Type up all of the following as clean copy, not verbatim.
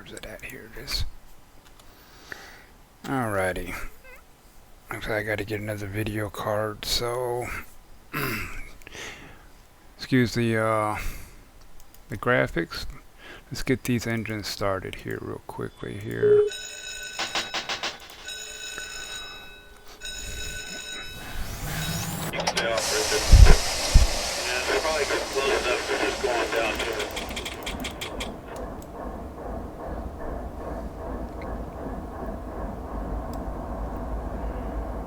Where's it at? Here it is. Alrighty. Looks like I gotta get another video card, so excuse the graphics. Let's get these engines started here real quickly here.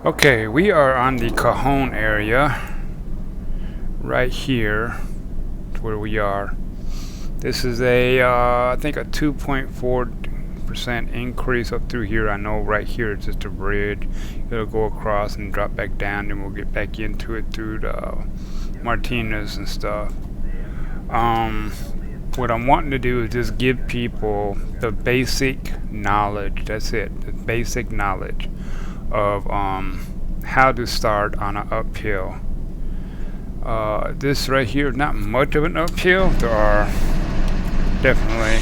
Okay, we are on the Cajon area, right here, to where we are. This is a, I think a 2.4% increase up through here. I know right here it's just a bridge. It'll go across and drop back down, and we'll get back into it through the Martinez and stuff. What I'm wanting to do is just give people the basic knowledge. That's it, the basic knowledge of how to start on an uphill. This right here is not much of an uphill. There are definitely,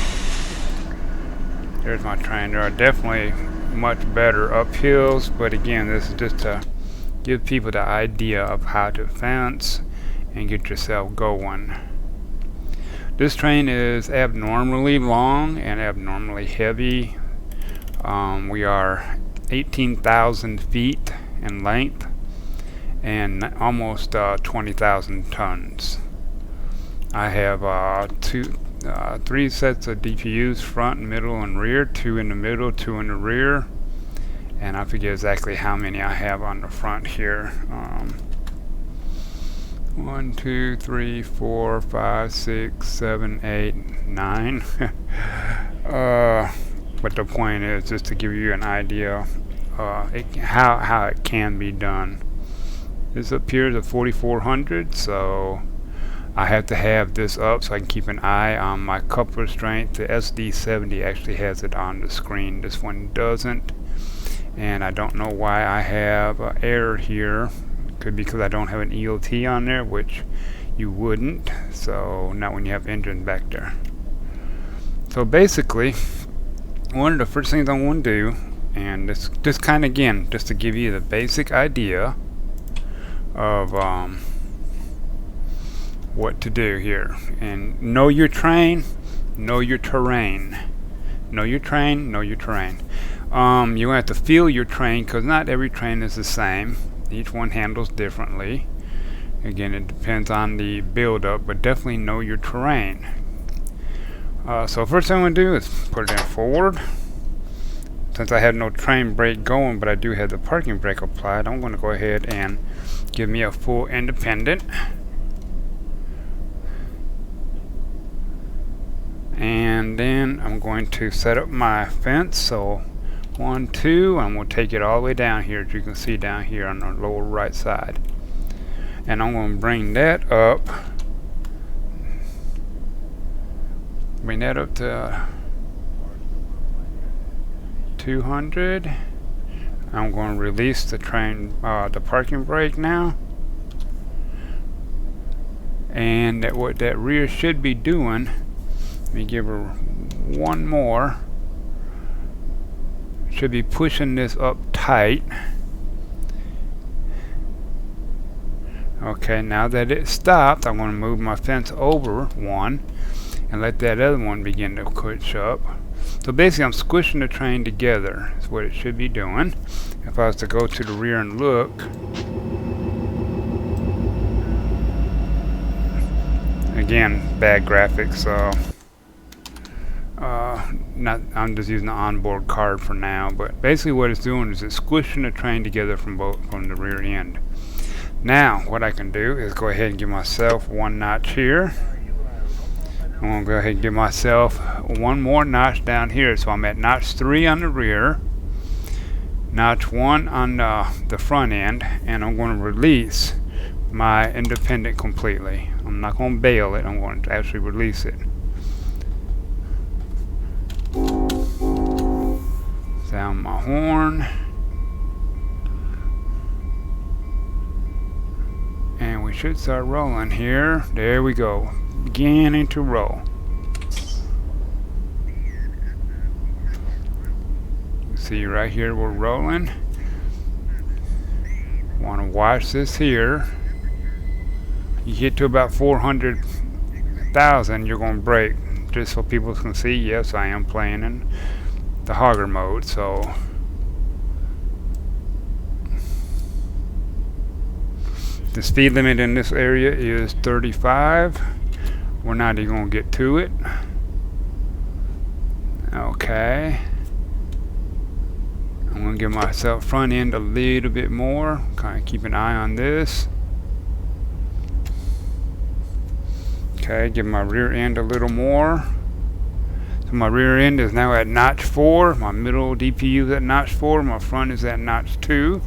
there's my train, there are definitely much better uphills, but again, this is just to give people the idea of how to fence and get yourself going. This train is abnormally long and abnormally heavy. We are 18,000 feet in length and almost 20,000 tons. I have three sets of DPUs, front, middle, and rear. 2 in the middle, 2 in the rear, and I forget exactly how many I have on the front here. 1, 2, 3, 4, 5, 6, 7, 8, 9. But the point is just to give you an idea how it can be done. This up here is a 4400, so I have to have this up so I can keep an eye on my coupler strength. The SD70 actually has it on the screen. This one doesn't, and I don't know why I have an error here. Could be because I don't have an ELT on there, which you wouldn't, so not when you have engine back there. So basically, one of the first things I want to do, and this just kind of, again, just to give you the basic idea of what to do here, and know your train, know your terrain. Know your train, know your terrain. You have to feel your train, because not every train is the same. Each one handles differently. Again, it depends on the build-up, but definitely know your terrain. So first thing I'm going to do is put it in forward. Since I had no train brake going, but I do have the parking brake applied, I'm going to go ahead and give me a full independent. And then I'm going to set up my fence. So 1, 2, I'm going to take it all the way down here, as you can see down here on the lower right side. And I'm going to bring that up. Bring that up to 200. I'm going to release the train, the parking brake now. And what that rear should be doing, let me give her one more. Should be pushing this up tight. Okay, now that it stopped, I'm going to move my fence over one and let that other one begin to push up. So basically I'm squishing the train together. That's what it should be doing. If I was to go to the rear and look, again, bad graphics, so I'm just using the onboard card for now, but basically what it's doing is it's squishing the train together from the rear end. Now what I can do is go ahead and give myself one notch here. I'm going to go ahead and give myself one more notch down here. So I'm at notch 3 on the rear, notch 1 on the front end, and I'm going to release my independent completely. I'm not going to bail it, I'm going to actually release it. Sound my horn. And we should start rolling here. There we go. Beginning to roll. See right here we're rolling. Want to watch this here. You get to about 400,000, you're going to break. Just so people can see, yes, I am playing in the hogger mode. So the speed limit in this area is 35. We're not even going to get to it. Okay. I'm going to give myself front end a little bit more. Kind of keep an eye on this. Okay, give my rear end a little more. So my rear end is now at notch 4. My middle DPU is at notch 4. My front is at notch 2.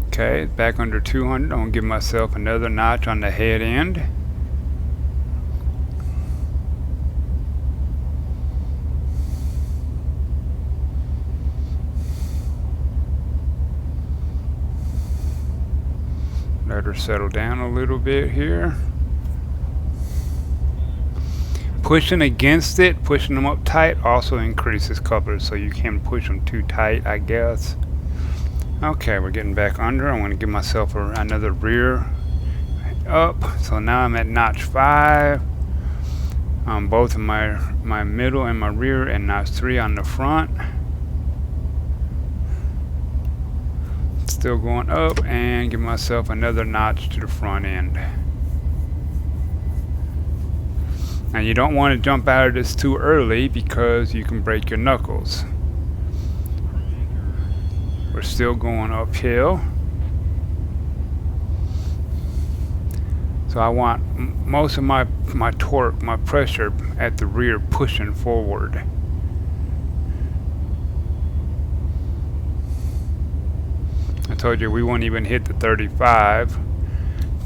Okay, back under 200. I'm going to give myself another notch on the head end. Let her settle down a little bit here. Pushing against it, pushing them up tight also increases couplers, so you can't push them too tight, I guess. Okay, we're getting back under. I'm going to give myself another rear up. So now I'm at notch 5 on both of my middle and my rear, and notch 3 on the front. Still going up, and give myself another notch to the front end. Now you don't want to jump out of this too early because you can break your knuckles. We're still going uphill. So I want most of my torque, my pressure at the rear pushing forward. I told you we won't even hit the 35.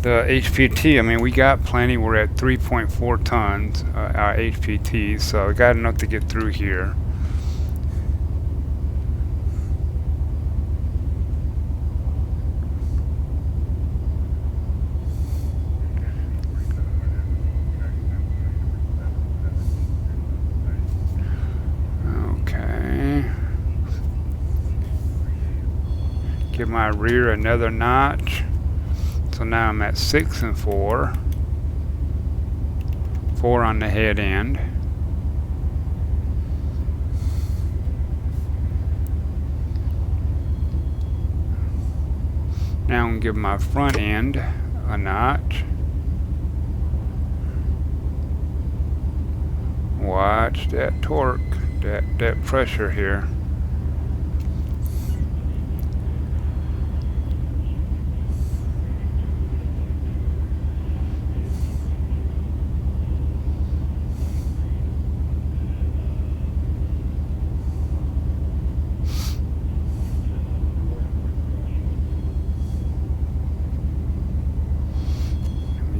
The HPT, I mean, we got plenty. We're at 3.4 tons, our HPT, so we got enough to get through here. Give my rear another notch. So now I'm at 6 and 4. 4 on the head end. Now I'm going to give my front end a notch. Watch that torque, that pressure here.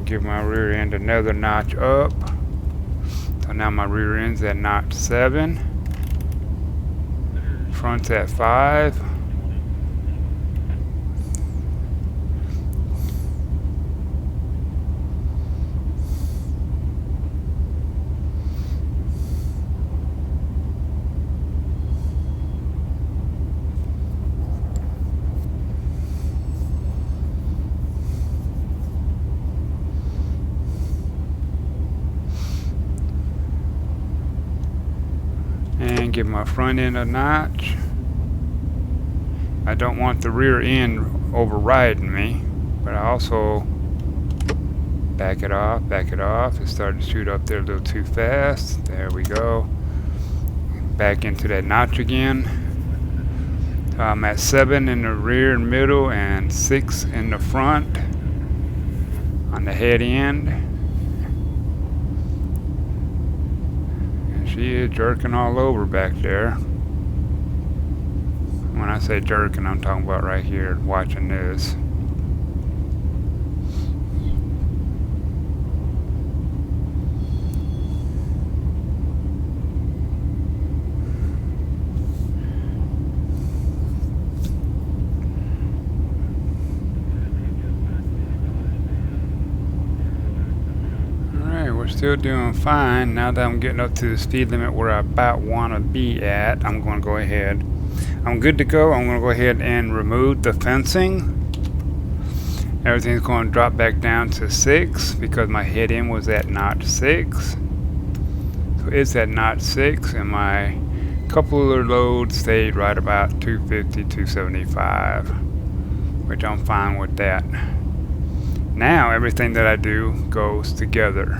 Give my rear end another notch up. So now my rear end's at notch 7. Front's at 5. And give my front end a notch. I don't want the rear end overriding me, but I also back it off. It started to shoot up there a little too fast. There we go. Back into that notch again. I'm at 7 in the rear and middle and 6 in the front on the head end. She is jerking all over back there. When I say jerking, I'm talking about right here, watching this. we're still doing fine. Now that I'm getting up to the speed limit where I about want to be at, I'm going to go ahead. I'm good to go. I'm going to go ahead and remove the fencing. Everything's going to drop back down to 6 because my head end was at knot 6. So it's at knot 6, and my coupler load stayed right about 250, 275, which I'm fine with that. Now everything that I do goes together.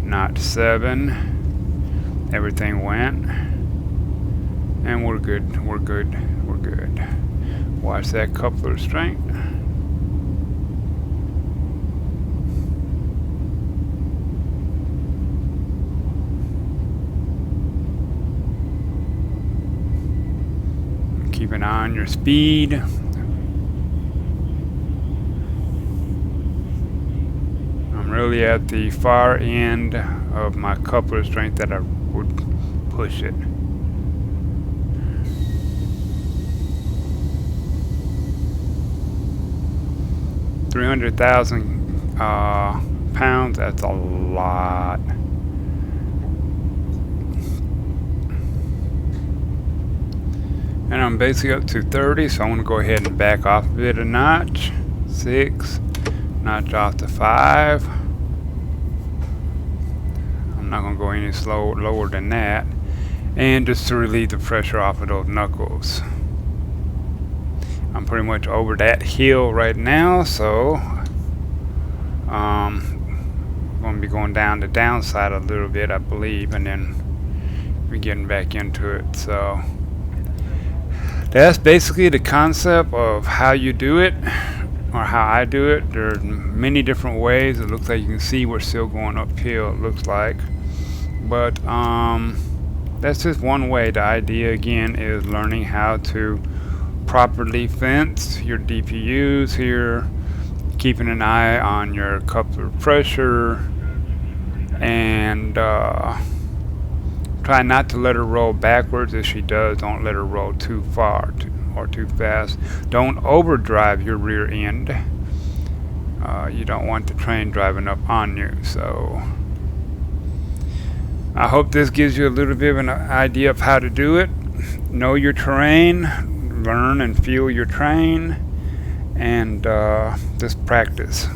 Knot 7, everything went, and we're good, we're good, we're good. Watch that coupler strength. Keep an eye on your speed. I'm really at the far end of my coupler strength that I would push it. $300,000 pounds, that's a lot. And I'm basically up to 30, so I'm going to go ahead and back off a bit a notch. 6, notch off to 5. I'm not going to go any lower than that. And just to relieve the pressure off of those knuckles. I'm pretty much over that hill right now, so I'm going to be going down the downside a little bit, I believe, and then we're getting back into it. So that's basically the concept of how you do it, or how I do it. There's many different ways. It looks like you can see we're still going uphill, it looks like. But that's just one way. The idea again is learning how to properly fence your DPUs here, keeping an eye on your coupler pressure, and try not to let her roll backwards. If she does, don't let her roll too far or too fast. Don't overdrive your rear end. You don't want the train driving up on you. So I hope this gives you a little bit of an idea of how to do it. Know your terrain, learn and feel your train, and just practice.